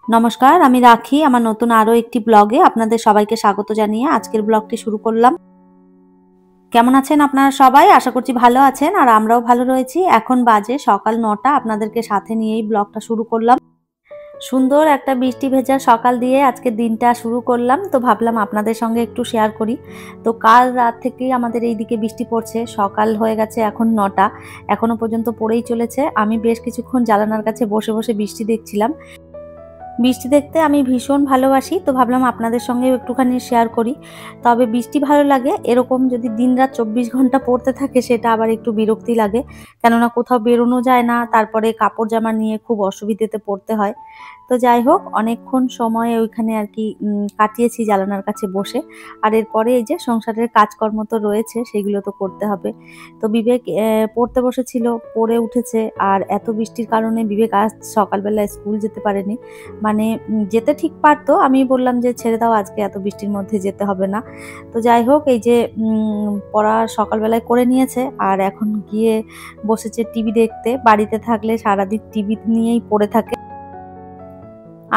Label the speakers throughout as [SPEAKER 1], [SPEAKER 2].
[SPEAKER 1] নমস্কার, আমি রাখি। আমার নতুন আরো একটি ব্লগে আপনাদের সবাইকে স্বাগত জানিয়ে আজকের ব্লগটি শুরু করলাম। কেমন আছেন আপনারা সবাই? আশা করছি ভালো আছেন আর আমরাও ভালো রয়েছি। এখন বাজে সকাল ৯টা। আপনাদেরকে সাথে নিয়েই ব্লগটা শুরু করলাম। সুন্দর একটা বৃষ্টি ভেজা সকাল দিয়ে আজকের দিনটা শুরু করলাম। তো ভাবলাম আপনাদের সঙ্গে একটু শেয়ার করি। তো কাল রাত থেকেই আমাদের এইদিকে বৃষ্টি পড়ছে। সকাল হয়ে গেছে এখন ৯টা। এখনো পর্যন্ত পড়েই চলেছে। আমি বেশ কিছুক্ষণ জানালার কাছে বসে, বসে বৃষ্টি দেখছিলাম। বৃষ্টি দেখতে আমি ভীষণ ভালোবাসি। তো ভাবলাম আপনাদের সঙ্গেও একটুখানি শেয়ার করি। তবে বৃষ্টি ভালো লাগে, এরকম যদি দিনরাত ২৪ ঘন্টা পড়তে থাকে সেটা আবার একটু বিরক্তি লাগে। কেননা কোথাও বেরোনো যায় না, তারপরে কাপড় জামা নিয়ে খুব অসুবিধাতে পড়তে হয়। তো যাই হোক, অনেকক্ষণ সময় ওইখানে আরকি কাটিয়েছি জানালার কাছে বসে। আর এরপরে এই যে সংসারের কাজকর্ম তো রয়েছে, সেগুলো তো করতে হবে। তো বিবেক পড়তে বসেছিল, পড়ে উঠেছে। আর এত বৃষ্টির কারণে বিবেক আজ সকালবেলা স্কুল যেতে পারেনি। মানে যেতে ঠিক পারতো। আমি বললাম যে, "ছেড়ে দাও, আজকে এত বৃষ্টির মধ্যে যেতে হবে না।" তো যাই হোক, এই যে পড়া সকালবেলায় করে নিয়েছে আর এখন গিয়ে বসেছে টিভি দেখতে। বাড়িতে থাকলে সারাদিন টিভি নিয়েই পড়ে থাকে।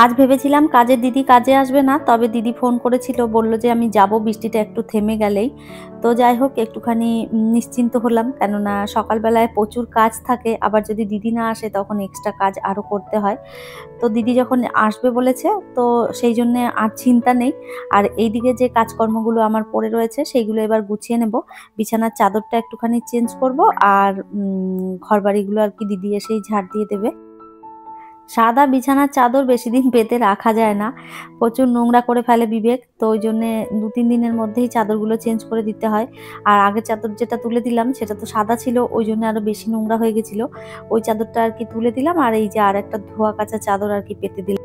[SPEAKER 1] আজ ভেবেছিলাম কাজের দিদি কাজে আসবে না, তবে দিদি ফোন করেছিল, বলল যে আমি যাব বৃষ্টিটা একটু থেমে গেলেই। তো যাই হোক, একটুখানি নিশ্চিন্ত হলাম, কেননা সকালবেলায় প্রচুর কাজ থাকে, আবার যদি দিদি না আসে তখন এক্সট্রা কাজ আরও করতে হয়। তো দিদি যখন আসবে বলেছে, তো সেই জন্যে আর চিন্তা নেই। আর এইদিকে যে কাজকর্মগুলো আমার পড়ে রয়েছে সেইগুলো এবার গুছিয়ে নেব। বিছানার চাদরটা একটুখানি চেঞ্জ করব আর ঘরবাড়িগুলো আর কি দিদি এসেই ঝাড় দিয়ে দেবে। সাদা বিছানার চাদর বেশিদিন পেতে রাখা যায় না। প্রচুর নোংরা করে ফেলে বিবেক। তো ওই জন্যে ২-৩ দিনের মধ্যেই চাদরগুলো চেঞ্জ করে দিতে হয়। আর আগের চাদর যেটা তুলে দিলাম সেটা তো সাদা ছিল, ওই জন্য আরো বেশি নোংরা হয়ে গেছিল। ওই চাদরটা আর কি তুলে দিলাম আর এই যে আরেকটা ধোয়া কাচা চাদর আর কি পেতে দিলাম।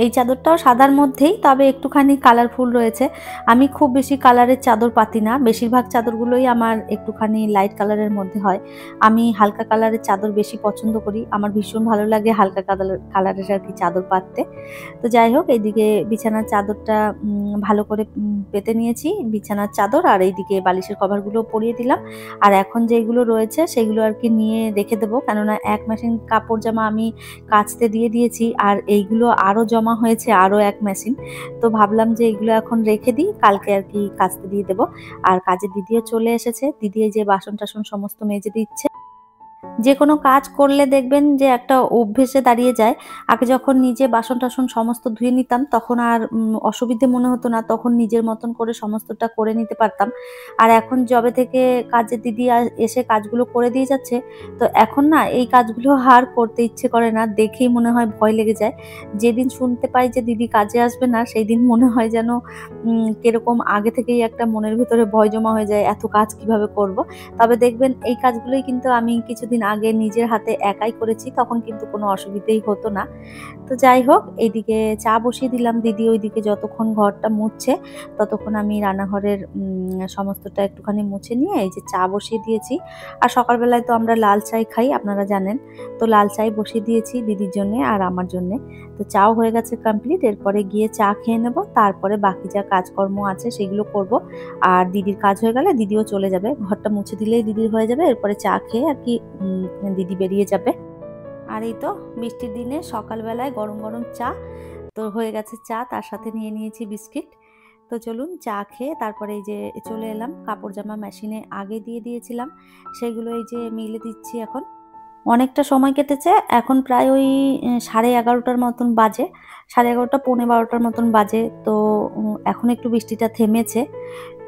[SPEAKER 1] এই চাদরটাও সাদার মধ্যেই, তবে একটুখানি কালারফুল রয়েছে। আমি খুব বেশি কালারের চাদর পাতি না। বেশিরভাগ চাদরগুলোই আমার একটুখানি লাইট কালারের মধ্যে হয়। আমি হালকা কালারের চাদর বেশি পছন্দ করি। আমার ভীষণ ভালো লাগে হালকা কালারের আর কি চাদর পাততে। তো যাই হোক, এইদিকে বিছানার চাদরটা ভালো করে পেতে নিয়েছি। বিছানার চাদর আর এইদিকে বালিশের কভারগুলোও পরিয়ে দিলাম। আর এখন যেইগুলো রয়েছে সেগুলো আর কি নিয়ে রেখে দেবো। কেননা এক মেশিন কাপড় জামা আমি কাচতে দিয়ে দিয়েছি আর এইগুলো আরো জমা হয়েছে আরো এক মেশিন। তো ভাবলাম যে এগুলো এখন রেখে দিই, কালকে আর কি কাচতে দিয়ে দেবো। আর কাজের দিদিও চলে এসেছে। দিদি এই যে বাসন-টাসন সমস্ত মেজে দিচ্ছে। যেকোনো কাজ করলে দেখবেন যে একটা অভ্যেসে দাঁড়িয়ে যায়। আগে যখন নিজে বাসন-টাসন সমস্ত ধুয়ে নিতাম তখন আর অসুবিধে মনে হতো না। তখন নিজের মতন করে সমস্তটা করে নিতে পারতাম। আর এখন যবে থেকে কাজের দিদি এসে কাজগুলো করে দিয়ে যাচ্ছে, তো এখন না এই কাজগুলো আর করতে ইচ্ছে করে না। দেখেই মনে হয় ভয় লেগে যায়। যেদিন শুনতে পাই যে দিদি কাজে আসবে না, সেইদিন মনে হয় যেন কিরকম আগে থেকেই একটা মনের ভেতরে ভয় জমা হয়ে যায়, এত কাজ কিভাবে করব। তবে দেখবেন এই কাজগুলোই কিন্তু আমি কিছুদিন আগে নিজের হাতে একাই করেছি, তখন কিন্তু কোনো অসুবিধেই হতো না। তো যাই হোক, এইদিকে চা বসিয়ে দিলাম। দিদি ওইদিকে যতক্ষণ ঘরটা মুছছে ততক্ষণ আমি রান্নাঘরের সমস্তটা একটুখানি মুছে নিয়ে এই যে চা বসিয়ে দিয়েছি। আর সকালবেলায় তো আমরা লাল চাই খাই, আপনারা জানেন। তো লাল চাই বসিয়ে দিয়েছি দিদির জন্যে আর আমার জন্যে। তো চাও হয়ে গেছে কমপ্লিট। এরপরে গিয়ে চা খেয়ে নেব। তারপরে বাকি যা কাজকর্ম আছে সেগুলো করব। আর দিদির কাজ হয়ে গেলে দিদিও চলে যাবে। ঘরটা মুছে দিলেই দিদির হয়ে যাবে। এরপরে চা খেয়ে আর কি দিদি বেরিয়ে যাবে। আর এই তো বৃষ্টির দিনে সকালবেলায় গরম, গরম চা। তো হয়ে গেছে চা, তার সাথে নিয়ে নিয়েছি বিস্কিট। তো চলুন চা খেয়ে তারপরে এই যে চলে এলাম। কাপড় জামা মেশিনে আগে দিয়ে দিয়েছিলাম। সেগুলো এই যে মিলে দিচ্ছি এখন। অনেকটা সময় কেটেছে। এখন প্রায় ওই 11:30টার মতন বাজে। 11:30 পৌনে 12টার মতন বাজে। তো এখন একটু বৃষ্টিটা থেমেছে।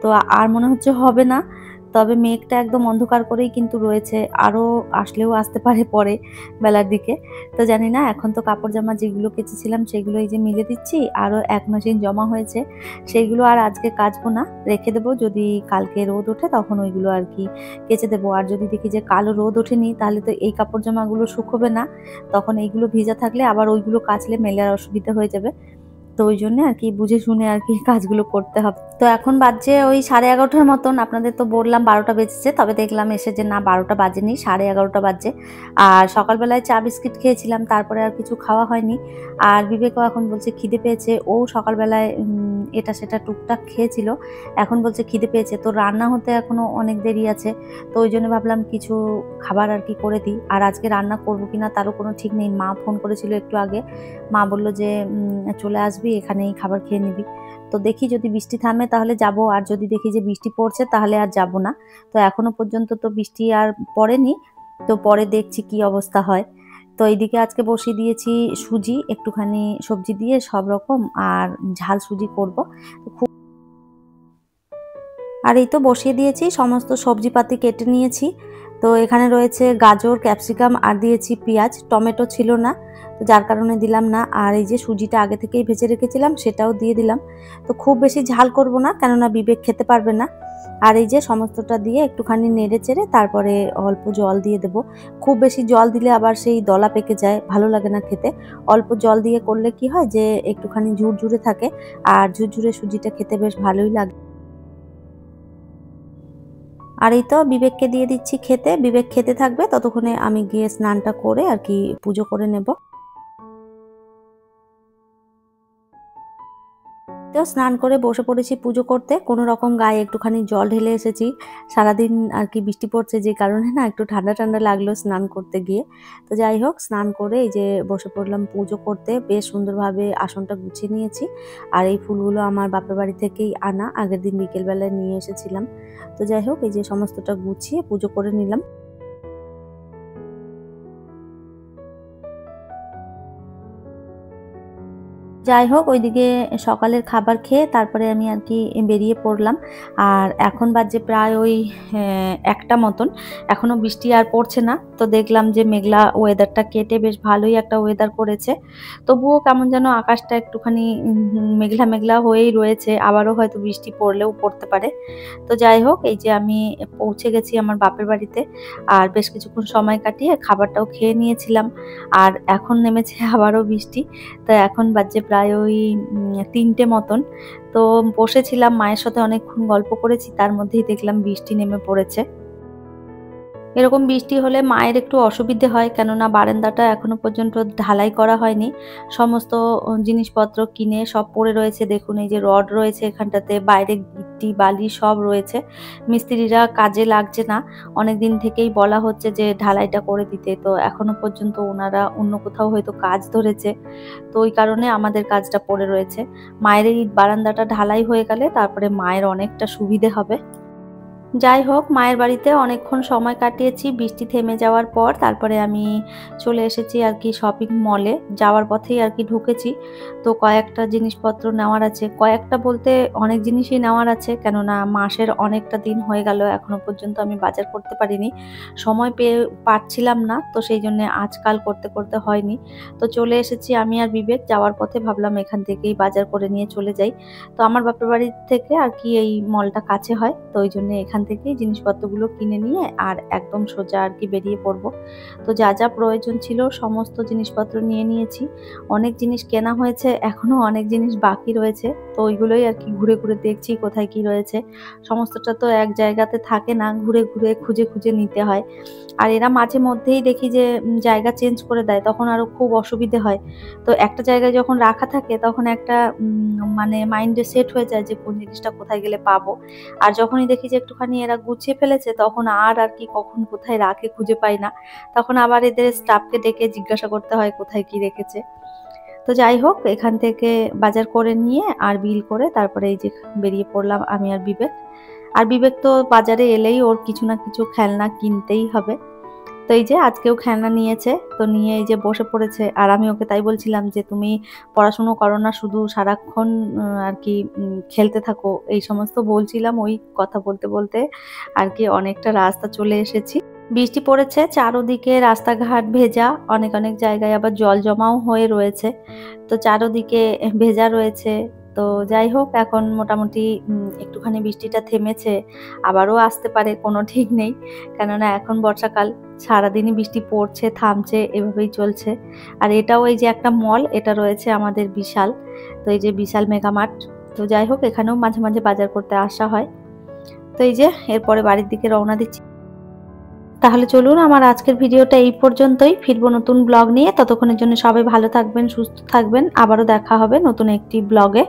[SPEAKER 1] তো আর মনে হচ্ছে হবে না। তবে মেঘটা একদম অন্ধকার করেই কিন্তু রয়েছে। আরো আসলেও আসতে পারে পরে বেলার দিকে। তো জানি না, এখন তো কাপড় জামা যেগুলো কেচেছিলাম সেগুলো এই যে মিলে দিচ্ছি। আরো এক মেশিন জমা হয়েছে। সেইগুলো আর আজকে কাচবো না। রেখে দেবো। যদি কালকে রোদ ওঠে তখন ওইগুলো আর কি কেচে দেবো। আর যদি দেখি যে কালো রোদ ওঠেনি তাহলে তো এই কাপড় জামাগুলো শুকোবে না। তখন এইগুলো ভিজা থাকলে আবার ওইগুলো কাচলে মেলার অসুবিধা হয়ে যাবে। তো ওই জন্যে আর কি বুঝে শুনে আর কি কাজগুলো করতে হবে। তো এখন বাজছে ওই 11:30টার মতন। আপনাদের তো বললাম 12টা বেজেছে। তবে দেখলাম এসে যে না, 12টা বাজেনি, 11:30 বাজছে। আর সকালবেলায় চা বিস্কিট খেয়েছিলাম, তারপরে আর কিছু খাওয়া হয়নি। আর বিবেকও এখন বলছে খিদে পেয়েছে। ও সকালবেলায় এটা সেটা টুকটাক খেয়েছিল। এখন বলছে খিদে পেয়েছে, তো রান্না হতে এখনো অনেক দেরি আছে। তো ওই জন্য ভাবলাম কিছু খাবার আর কি করে দিই। আর আজকে রান্না করবো কিনা তারও কোনো ঠিক নেই। মা ফোন করেছিল একটু আগে, মা বলল যে চলে আসবি, এখানেই খাবার খেয়ে নিবি। তো দেখি যদি বৃষ্টি থামে তাহলে যাব, আর যদি দেখি যে বৃষ্টি পড়ছে তাহলে আর যাব না। তো এখনো পর্যন্ত তো বৃষ্টি আর পড়েনি, তো পরে দেখছি কি অবস্থা হয়। তো এইদিকে আজকে বসিয়ে দিয়েছি সুজি, একটুখানি সবজি দিয়ে সব রকম, আর ঝাল সুজি করব। আর এই তো বসিয়ে দিয়েছি, সমস্ত সবজিপাতি কেটে নিয়েছি। তো এখানে রয়েছে গাজর, ক্যাপসিকাম, আর দিয়েছি পেঁয়াজ, টমেটো ছিল না তো যার কারণে দিলাম না। আর এই যে সুজিটা আগে থেকেই ভেজে রেখেছিলাম সেটাও দিয়ে দিলাম। তো খুব বেশি ঝাল করব না, কেননা বিবেক খেতে পারবে না। আর এই যে সমস্তটা দিয়ে একটুখানি নেড়ে চেড়ে তারপরে অল্প জল দিয়ে দেব। খুব বেশি জল দিলে আবার সেই দলা পেকে যায়, ভালো লাগে না খেতে। অল্প জল দিয়ে করলে কি হয় যে একটুখানি ঝুরঝুরে থাকে, আর ঝুরঝুরে সুজিটা খেতে বেশ ভালোই লাগে। আর এই তো বিবেককে দিয়ে দিচ্ছি খেতে, বিবেক খেতে থাকবে, ততক্ষণে আমি গিয়ে স্নানটা করে আর কি পুজো করে নেব। তো স্নান করে বসে পড়েছি পুজো করতে, কোনো রকম গায়ে একটুখানি জল ঢেলে এসেছি। সারাদিন আর কি বৃষ্টি পড়ছে, যে কারণে না একটু ঠান্ডা ঠান্ডা লাগলো স্নান করতে গিয়ে। তো যাই হোক, স্নান করে এই যে বসে পড়লাম পুজো করতে। বেশ সুন্দরভাবে আসনটা গুছিয়ে নিয়েছি। আর এই ফুলগুলো আমার বাপের বাড়ি থেকেই আনা, আগের দিন বিকেলবেলায় নিয়ে এসেছিলাম। তো যাই হোক, এই যে সমস্তটা গুছিয়ে পুজো করে নিলাম। যাই হোক, ওইদিকে সকালের খাবার খেয়ে তারপরে আমি আর কি বেরিয়ে পড়লাম। আর এখন বাজে প্রায় ওই ১টা মতন। এখনো বৃষ্টি আর পড়ছে না। তো দেখলাম যে মেঘলা ওয়েদারটা কেটে বেশ ভালোই একটা ওয়েদার করেছে। তবুও কেমন যেন আকাশটা একটুখানি মেঘলা মেঘলা হয়েই রয়েছে। আবারও হয়তো বৃষ্টি পড়লেও পড়তে পারে। তো যাই হোক, এই যে আমি পৌঁছে গেছি আমার বাপের বাড়িতে। আর বেশ কিছুক্ষণ সময় কাটিয়ে খাবারটাও খেয়ে নিয়েছিলাম। আর এখন নেমেছে আবারও বৃষ্টি। তো এখন বাজে প্রায় ওই ৩টে মতন। তো বসেছিলাম, মায়ের সাথে অনেকক্ষণ গল্প করেছি, তার মধ্যেই দেখলাম বৃষ্টি নেমে পড়েছে। এরকম বৃষ্টি হলে মায়ের একটু অসুবিধে হয়, কেননা বারান্দাটা এখনো পর্যন্ত ঢালাই করা হয়নি। সমস্ত জিনিসপত্র কিনে সব পড়ে রয়েছে। দেখুন এই যে রড রয়েছে এখানটাতে, বাইরে গিট্টি বালি সব রয়েছে। মিস্ত্রিরা কাজে লাগছে না। অনেকদিন থেকেই বলা হচ্ছে যে ঢালাইটা করে দিতে, তো এখনো পর্যন্ত ওনারা অন্য কোথাও হয়তো কাজ ধরেছে। তো ওই কারণে আমাদের কাজটা পড়ে রয়েছে। মায়ের এই বারান্দাটা ঢালাই হয়ে গেলে তারপরে মায়ের অনেকটা সুবিধে হবে। যাই হোক, মায়ের বাড়িতে অনেকক্ষণ সময় কাটিয়েছি বৃষ্টি থেমে যাওয়ার পর। তারপরে আমি চলে এসেছি আর কি শপিং মলে। যাওয়ার পথেই আর কি ঢুকেছি। তো কয়েকটা জিনিসপত্র নেওয়ার আছে। কয়েকটা বলতে অনেক জিনিসই নেওয়ার আছে, কেননা মাসের অনেকটা দিন হয়ে গেল এখনো পর্যন্ত আমি বাজার করতে পারিনি। সময় পেয়ে পারছিলাম না, তো সেই জন্য আজকাল করতে করতে হয়নি। তো চলে এসেছি আমি আর বিবেক। যাওয়ার পথে ভাবলাম এখান থেকেই বাজার করে নিয়ে চলে যাই। তো আমার বাপের বাড়ি থেকে আর কি এই মলটা কাছে হয়, তো ওই জন্য এখান থেকেই জিনিসপত্রগুলো কিনে নিয়ে আর একদম সোজা আর কি বেরিয়ে পড়ব। তো যা যা প্রয়োজন ছিল সমস্ত জিনিসপত্র নিয়ে নিয়েছি। অনেক জিনিস কেনা হয়েছে, এখনো অনেক জিনিস বাকি রয়েছে। তো ওইগুলোই আর কি ঘুরে ঘুরে দেখছি কোথায় কি রয়েছে। সমস্তটা তো এক জায়গাতে থাকে না, ঘুরে ঘুরে খুঁজে খুঁজে নিতে হয়। আর এরা মাঝে মধ্যেই দেখি যে জায়গা চেঞ্জ করে দেয়, তখন আরো খুব অসুবিধে হয়। তো একটা জায়গায় যখন রাখা থাকে তখন একটা মানে মাইন্ডে সেট হয়ে যায় যে কোন জিনিসটা কোথায় গেলে পাবো। আর যখনই দেখি যে একটুখানি এরা গুছিয়ে ফেলেছে তখন আর কি কখন কোথায় রাখে খুঁজে পাই না। তখন আবার এদের স্টাফকে ডেকে জিজ্ঞাসা করতে হয় কোথায় কি রেখেছে। তো যাই হোক, এখান থেকে বাজার করে নিয়ে আর বিল করে তারপরে এই যে বেরিয়ে পড়লাম আমি আর বিবেক। আর বিবেক তো বাজারে এলেই ওর কিছু না কিছু খেলনা কিনতেই হবে। তো এই যে আজকেও খেলনা নিয়েছে, তো নিয়ে এই যে বসে পড়েছে। আর আমি ওকে তাই বলছিলাম যে তুমি পড়াশুনো করো না, শুধু সারাক্ষণ আর কি খেলতে থাকো, এই সমস্ত বলছিলাম। ওই কথা বলতে বলতে আর কি অনেকটা রাস্তা চলে এসেছি। বৃষ্টি পড়েছে, চারোদিকে রাস্তাঘাট ভেজা, অনেক অনেক জায়গায় আবার জল জমাও হয়ে রয়েছে। তো চারোদিকে ভেজা রয়েছে। তো যাই হোক, এখন মোটামুটি একটুখানি বৃষ্টিটা থেমেছে, আবারও আসতে পারে, কোনো ঠিক নেই। কেননা এখন বর্ষাকাল, সারাদিনই বৃষ্টি পড়ছে থামছে এভাবেই চলছে। আর এটাও এই যে একটা মল, এটা রয়েছে আমাদের বিশাল। তো এই যে বিশাল মেগামার্ট। তো যাই হোক, এখানেও মাঝে মাঝে বাজার করতে আসা হয়। তো এই যে এরপরে বাড়ির দিকে রওনা দিচ্ছি। তাহলে চলুন, আমার আজকের ভিডিওটা এই পর্যন্তই। ফিরবো নতুন ব্লগ নিয়ে। ততক্ষণের জন্য সবাই ভালো থাকবেন, সুস্থ থাকবেন। আবারও দেখা হবে নতুন একটি ব্লগে।